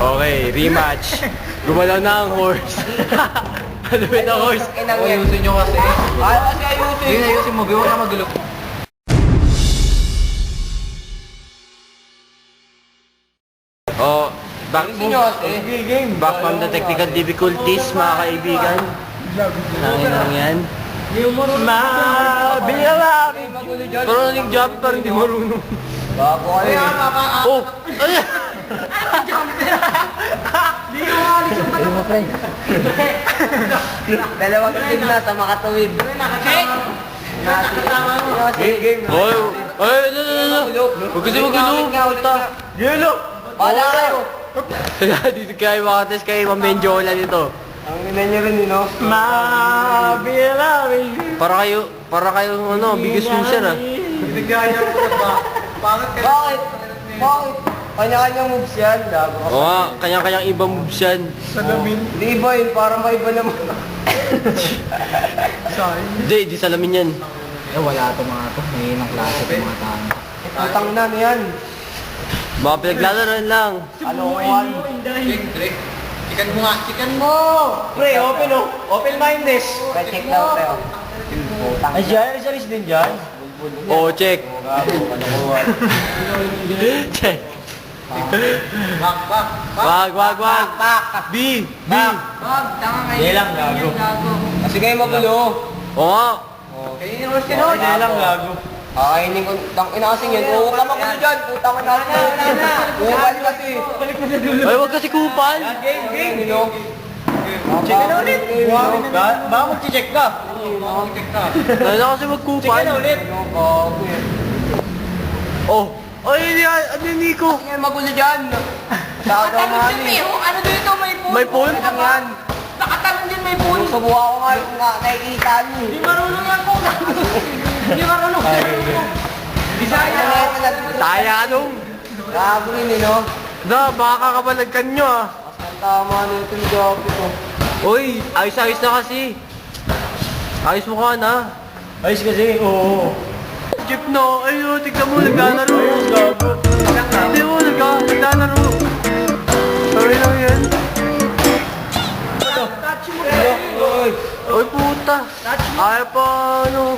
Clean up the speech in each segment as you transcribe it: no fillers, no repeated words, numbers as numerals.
Okay, rematch. Gumalaw na ang horse. Malupit ang horse. Ayusin nyo kasi. Kasi ayusin. Hindi, ayusin mo. Biwa na magulo. Oh, back Game. back from the technical difficulties, mga kaibigan. Nangin lang yan. Pero yung jump pa rin, di marunong. Bago kayo. Oh! Ay! Dalawang team na sa makatuwid. Game. Ay! Ay! Huwag kasi magulo! Yelo! Wala kayo. Kaya dito kayo makates kayo mamenjola nito. Ang ina nyo rin, no? Para kayo ano, biggest loser ah. Binigaya ko ba? Bakit? Kanya-kanya moves yan, gago. Oo nga, kanya-kanyang ibang moves yan. Hindi iba yun, para maiba naman. Di salamin yan. Wala to mga to. May inang klase to mga tao. Utang na yan. Mga pinaglalaroan lang. Ano ko yan? Chicken mo! Pre, open oh. Open mindedness. Check daw, pre. Utang. Ay, dyan. Saris din dyan. Oo, check. Check. Wag. B. Hindi lang, gago. Kasi kayo magulo. Oo nga. Kainin mo si Lord. Hindi lang, gago. Kainin ko. Tang inasing yan. Oo, ka magulo dyan. Putang na. Kupal kasi. Ay, wag kasi kupal. Game. No? Check na ulit. Baka mag-check ka. Ay, na kasi magkupal. Check na ulit. Oh. Ay, ano yung Nico? Ngayon magulo dyan. Masyado mani. Ano dito may pool? May pool? Ang yan. Nakatalon din may pool. Subuha ko nga nakikita niyo. Hindi marunong yan po. Hindi marunong. Bisaya. Taya anong? Gago rin eh, no? Da, baka kakabalagkan nyo ah. Ang tama na ito yung gabi ko. Uy, ayos na kasi. Ayos mo ka na. Ayos kasi, oo. Jeep no, ayun, tignan mo, naglalaro. Hindi mo, naglalaro. Sorry lang yan. Uy, puta. Ayaw pa, ano.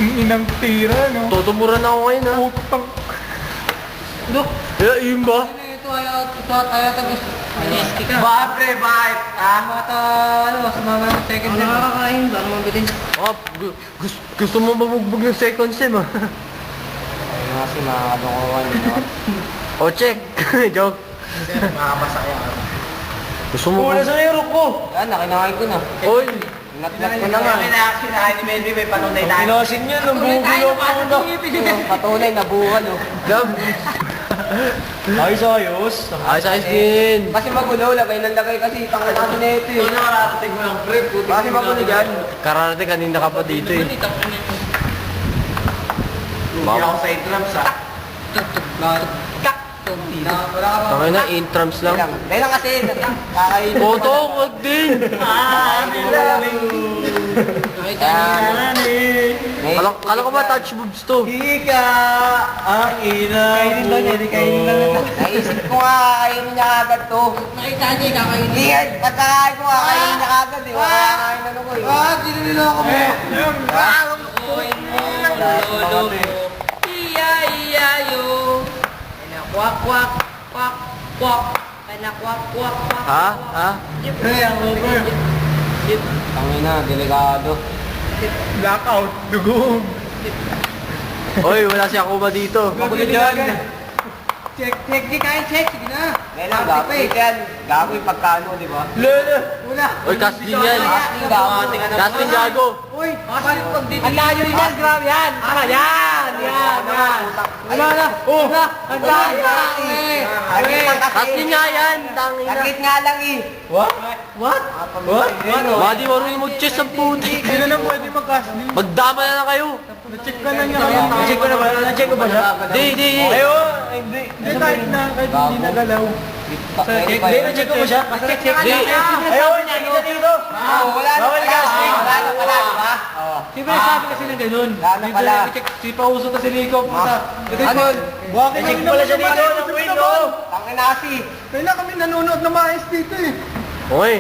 Inang tira, no? Tutumuran ako ngayon, ha. Putang. Look, yun ba? Ito ayaw tagos. Aliski ka. Ba, pre, bakit? Sumama ng second sem. Nakakakain ba? Ano mabitin? Ah, gusto mo mabugbog ng second sem, ha? Ay, nga si mga kadokohan, no? O, check. Joke. Makabasa kaya. Gusto mo Wala sa hero ko. Yan, nakinakain ko na. Oy, Nat-nat ko na nga. Kinakain ni Melvin, may panunay tayo. Pinosin niya, nung bubulo ko na. Patunay, nabuhan, no? love. Ayos. Ayos din. Kasi magulo, lagay ng lagay kasi tangan natin na ito eh. Nakarating mo ng prep. Kasi magulo dyan. Kararating kanina ka pa dito, eh. Hindi ako sa intrams, ha? Tangay na, intrams lang. Dahil lang kasi, kakain. Photo, wag din. Kala ko ba touch boobs to? Ika, ang ina. Kainin lang yan, kainin lang yan. Naisip ko nga, kakainin niya agad to. Nakita niya, kakain. Hindi yan, pagkakain ko nga, kakainin niya agad eh. Kakain ano ko eh. Dinililo ako mo. Iya-iya-yo. Kwak. Kwak. Ha? Hey, ang over. Tangin na, delikado. Blackout, dugong. Oy, wala si Akuba dito. Magulo dyan. Check. Sige na. Ngayon lang, gago yan. Gago yung pagkano, di ba? Lele. Oy, casting yan. Casting gago. Casting gago. Uy, pag dito. Ang layo yan, grabe yan. Yan. Wala na. Oh, ang layo. Casting nga yan. Tangin na. Sakit nga lang eh. What? Mga di marunong mag-chess ang puti. Hindi na lang pwede mag-casting. Magdama na lang kayo. Na-check ka na niya. Na-check ko na ba? Na-check ko ba siya? Di. Ayun. Hindi kahit hindi nagalaw. Hindi, na-check ko ba siya? Di. Ayun, nakikita dito. Wala na Bawal pala. casting. Wala na pala, di ba? Di ba sabi kasi na ganun? Wala na pala. Si Pauso kasi Nico. Ano? Bakit check pala siya dito? naman! Ang inasi. Kailan kami nanonood na maayos dito eh. Okay.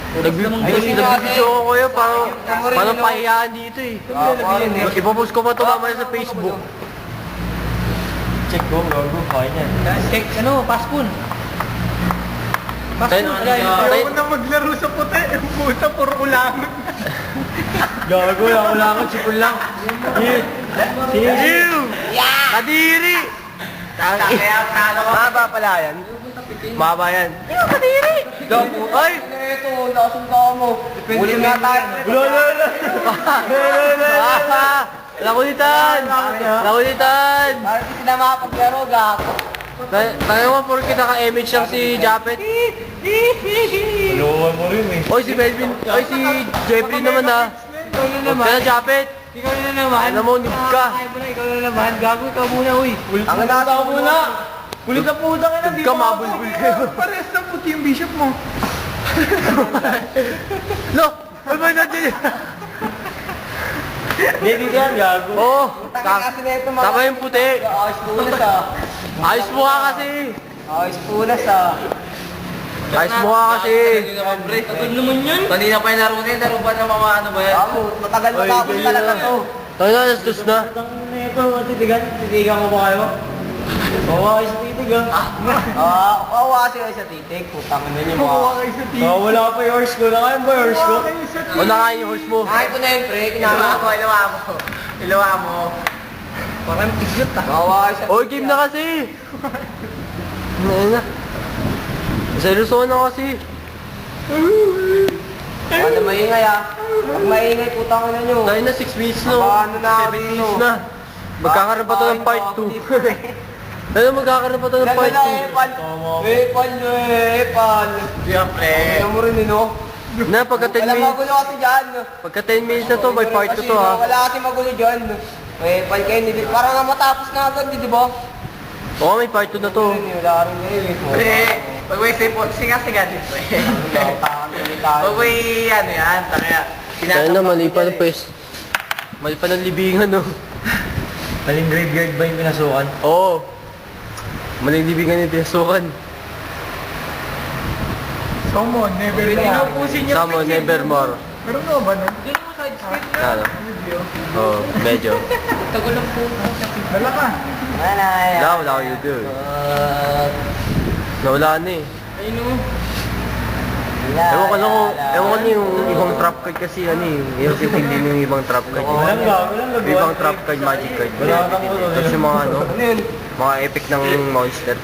Nagbibidyo ako kuya, parang pahiyaan dito eh. Ipopost ko pa ito mamaya sa Facebook. Check ko, gago, kaya yan. Check, ano, paspun. Ten- Ayaw ko na maglaro sa puti. Yung puta, puro ulangan. Gago, ulangan, sipon lang. Ew! Kadiri! Mahaba pala yan. Mahaba yan. Kadiri! Ay! Ito, nakasunda mo. Uli nga tayo. Lakulitan! Lakulitan! Parang di sila makapaglaro, gago. Tayo mo, puro kita ka-image lang si Japet. Luwan mo rin eh. Oy, si Melvin. Oy, si Jeffrey naman ha. Ikaw na Huwag naman. ka na, Japet. Ikaw na naman. Alam mo, noob ka. Kaya mo na, ikaw na naman. Gago, ikaw muna, uy. Ang inasi mo muna. Kulit na puta ka na. Noob ka, mabulbul ka. Pares na puti yung bishop mo. Lo! Ay, ba nandiyan? Hindi yan, gago. Oo. Ang inasi na ito, mga... Tama yung puti. Ayos punas ah. Ayos mo ka kasi. Ayos punas ah. Ayos mo ka kasi. Tagal naman yun. Kanina pa yung laro niya, laro ba na mga ano ba yan? Amo, matagal matapos talaga to. Tayo na, lastos na. Titigan mo ba kayo? Oo, ayos titigan. Kawawa kasi kayo sa titik. Putang ina niyo mga... kayo sa titigan. Wala pa yung horse ko. Nakain ba yung horse ko? O, nakain yung horse mo. Kahit ko na yun, pre. Kinama ko. Ilawa mo. Parang pigot ah. Kawawa kayo sa Oy, game na kasi. Ano na? Seryoso na kasi. Ano maingay ah. Pag maingay, putang ina niyo. Tayo na 6 minutes na. Paano na 7 minutes na. Magkakaroon pa to ng part 2. Tayo magkakaroon pa to ng part 2. Epal. Siyempre. Ano mo rin no? Na, pagka 10 Wala minutes. magulo kasi dyan. Pagka 10 minutes na to, may part 2 to ha. Wala kasi magulo dyan. Epal kayo, parang nga matapos na agad, di ba? Oo, may part 2 na to. Wala rin ngayon. Pag may sipon, siga-siga dito eh. Pag may ano yan, takaya. Tayo na, mali pa ng pes. Mali pa ng libingan no. Maling graveyard ba yung pinasukan? Oo. Maling libingan yung pinasukan. Come on, never more. Samo, nevermore. Pero nga ba nun? Doon mo side screen na. Ano? Oo, medyo. Tagal ng po. Dala ka. Wala ko yun doon. Nawala na eh. Ayun o. Ewan ko na yung ibang trap card kasi ano eh. Yung titindi yung ibang trap card. Walang gago, walang Yung ibang trap card, magic card. Tapos yung mga ano, mga epic ng monster.